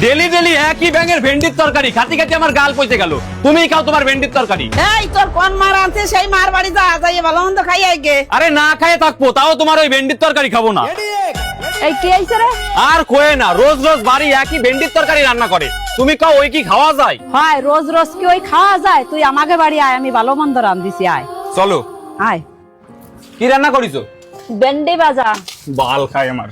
Daily daily একই ব্যাঙের ভেন্ডির তরকারি খাতি খাতি আমার গাল পচে গেল। তুমিই খাও তোমার ভেন্ডির তরকারি। এই তোর কোন মার আনছে সেই মার বাড়ি যা যাই ভালো মন্দ খাই আইগে। আরে না খায়ে থাকবো তাও তোমার ওই ভেন্ডির তরকারি খাবো না। এই কি আইছে রে? আর কোয়ে না, রোজ রোজ বাড়ি একই ভেন্ডির তরকারি রান্না করে। তুমি কও ওই কি খাওয়া যায়? হয় রোজ রোজ কি ওই খাওয়া যায়? তুই আমাকে বাড়ি আয়, আমি ভালো মন্দ রান্ধিছি, আয় চলো। আয়। কি রান্না করিছো? ভেন্ডি ভাজা। বাল খায় আমার।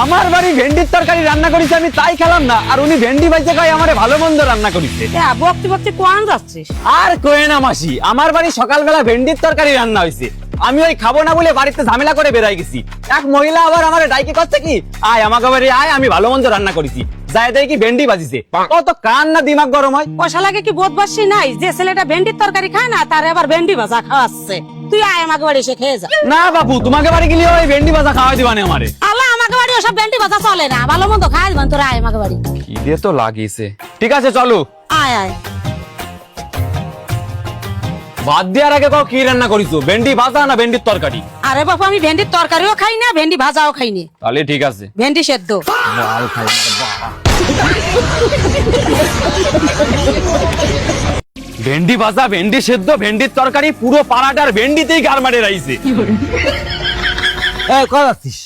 আমার বাড়ি ভেন্ডির তরকারি রান্না করেছে, আমি তাই খেলাম না, আর উনি ভেন্ডি ভাইজে খাই আমারে ভালো মন্দ রান্না করেছে। বকতি বকতি কোয়ান যাচ্ছিস? আর কোয়ে না মাসি, আমার বাড়ি সকালবেলা ভেন্ডির তরকারি রান্না হয়েছে, আমি ওই খাবো না বলে বাড়িতে ঝামেলা করে বেরাই গেছি। এক মহিলা আবার আমার ডাইকে করছে কি, আয় আমাকে বাড়ি আয়, আমি ভালো মন্দ রান্না করেছি। যাই দেখি ভেন্ডি বাজিছে, কত কান না দিমাগ গরম হয়। পয়সা লাগে কি বোধবাসী নাই যে ছেলেটা ভেন্ডির তরকারি খায় না তার আবার ভেন্ডি ভাজা খাওয়াচ্ছে? তুই আয় আমাকে বাড়ি এসে খেয়ে যা। না বাবু, তোমাকে বাড়ি গেলে ওই ভেন্ডি ভাজা খাওয়াই দিবানে আমারে। আল্লাহ, আমাকে বাড়ি ওসব ভেন্ডি ভাজা চলে না, ভালো মন্দ খাই দিবেন। তোরা আয় আমাকে বাড়ি। খিদে তো লাগিয়েছে। ঠিক আছে চলো। আয় আয়। ভাত দেওয়ার আগে কও কি রান্না করিছো, ভেন্ডি ভাজা না ভেন্ডির তরকারি? আরে বাবা, আমি ভেন্ডির তরকারিও খাই না, ভেন্ডি ভাজাও খাই না। তাহলে ঠিক আছে, ভেন্ডি সেদ্ধ। বাল খাই না, বাবা। ভেন্ডি ভাজা, ভেন্ডি সেদ্ধ, ভেন্ডির তরকারি, পুরো পাড়াটার ভেন্ডিতেই গার মারে রাইছে। এই কই যাচ্ছিস?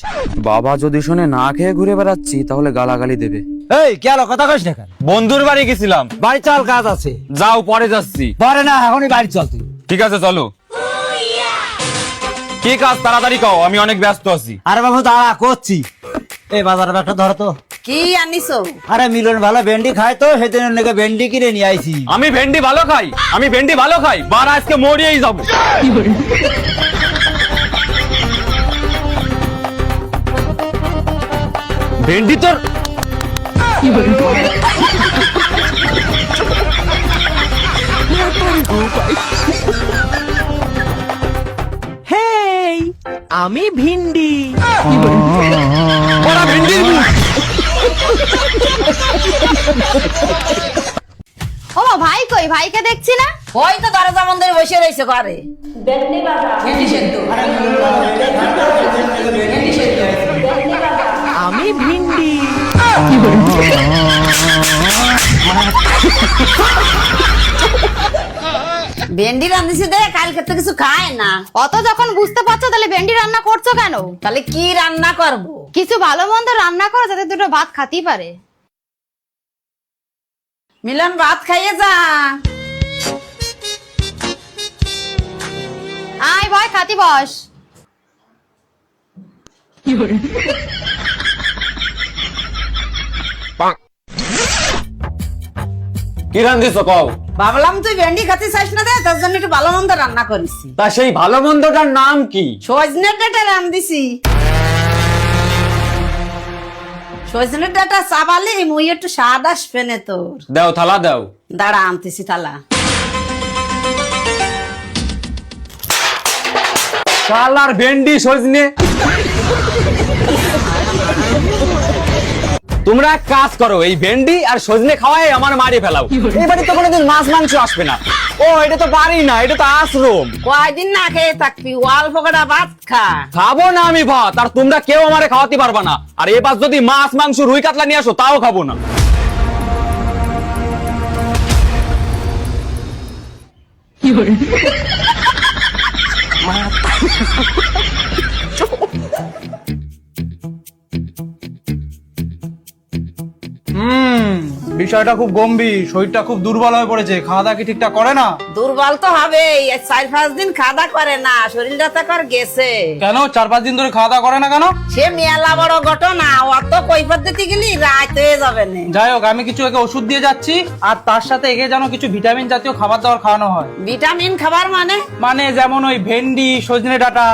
বাবা যদি শুনে না খেয়ে ঘুরে বেড়াচ্ছি তাহলে গালাগালি দেবে। এই কি হলো, কথা কইস না কেন? বন্ধুর বাড়ি গেছিলাম। বাড়ি চল, কাজ আছে। যাও, পরে যাচ্ছি। পরে না, এখনই বাড়ি চল তুই। ঠিক আছে চলো। কি কাজ তাড়াতাড়ি কও, আমি অনেক ব্যস্ত আছি। আরে বাবু দাঁড়া, করছি। এই বাজারে একটা ধরো তো। কি আনিছো? আরে মিলন ভালো ভেন্ডি খায় তো, সেদিন নাকি ভেন্ডি কিনে নিয়ে আইছি। আমি ভেন্ডি ভালো খাই, আমি ভেন্ডি ভালো খাই, বার আজকে মরিয়েই যাবো। ভেন্ডি তোর হেই, আমি ভিন্ডি। ওরা ভেন্ডির মুখ। ও ভাই কই? ভাইকে দেখছি না। ওই তো দরজা মন্দির বসে রয়েছে ঘরে। ভেন্ডি ভাজা, ভেন্ডি সেদ্ধ। আমি ভিন্ডি। ভেন্ডি রান্ধিছি দে, কালকে তো কিছু খায় না। অত যখন বুঝতে পারছো তাহলে ভেন্ডি রান্না করছো কেন? তাহলে কি রান্না করব? কিছু ভালো মন্দ রান্না করো যাতে দুটো ভাত খাতেই পারে। মিলন, ভাত খাইয়ে যা। আয় ভয়, খাতি বস। কি রান্ধিছ কও? ভাবলাম তুই ভেন্ডি খাতে চাইস না দে, তার জন্য একটু ভালো মন্দ রান্না করেছি। তা সেই ভালো মন্দটার নাম কি? সজনের ডাটা রান্ধিছি। সজনের ডাটা চাবালি মুই একটু স্বাদ আসবে না তোর। দাও, থালা দাও। দাঁড়া, আনতেছি থালা। শালার ভেন্ডি সজনে। তোমরা এক কাজ করো, এই ভেন্ডি আর সজনে খাওয়াই আমার মারি ফেলাও। এই বাড়ি তো কোনোদিন মাছ মাংস আসবে না। ও এটা তো বাড়ি না, এটা তো আশ্রম। কয়দিন না খেয়ে থাকবি, অল্প কটা ভাত খা। খাবো না আমি ভাত, আর তোমরা কেউ আমারে খাওয়াতে পারবা না। আর এবার যদি মাছ মাংস রুই কাতলা নিয়ে আসো তাও খাবো না। বিষয়টা খুব গম্ভীর, শরীরটা খুব দুর্বল হয়ে পড়েছে। খাওয়া দাওয়া কি ঠিকঠাক করে না? দুর্বল তো হবেই, 4-5 দিন খাওয়া করে না, শরীরটা তো কর গেছে। কেন 4-5 দিন ধরে খাওয়া দাওয়া করে না কেন? সে মেলা বড় ঘটনা, অত কৈফত দিতে গেলি রাত হয়ে যাবে না। যাই হোক, আমি কিছু একে ওষুধ দিয়ে যাচ্ছি, আর তার সাথে একে যেন কিছু ভিটামিন জাতীয় খাবার দাবার খাওয়ানো হয়। ভিটামিন খাবার মানে? মানে যেমন ওই ভেন্ডি, সজনে ডাঁটা।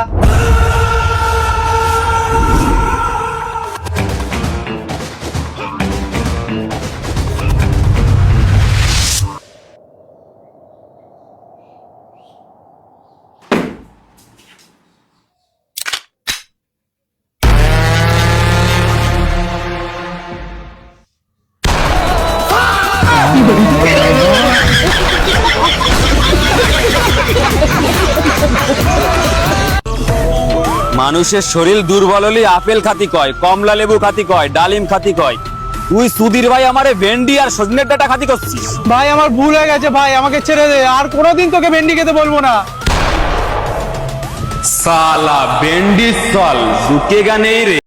মানুষের শরীর দুর্বল হলে আপেল খাতি কয়, কমলা লেবু খাতি কয়, ডালিম খাতি কয়। তুই সুধীর ভাই আমারে ভেন্ডি আর সজনের ডাঁটা খাতি করছিস। ভাই আমার ভুল হয়ে গেছে ভাই, আমাকে ছেড়ে দে, আর কোনোদিন তোকে ভেন্ডি খেতে বলবো না। সালা ভেন্ডি চল ঢুকেগা নেই রে।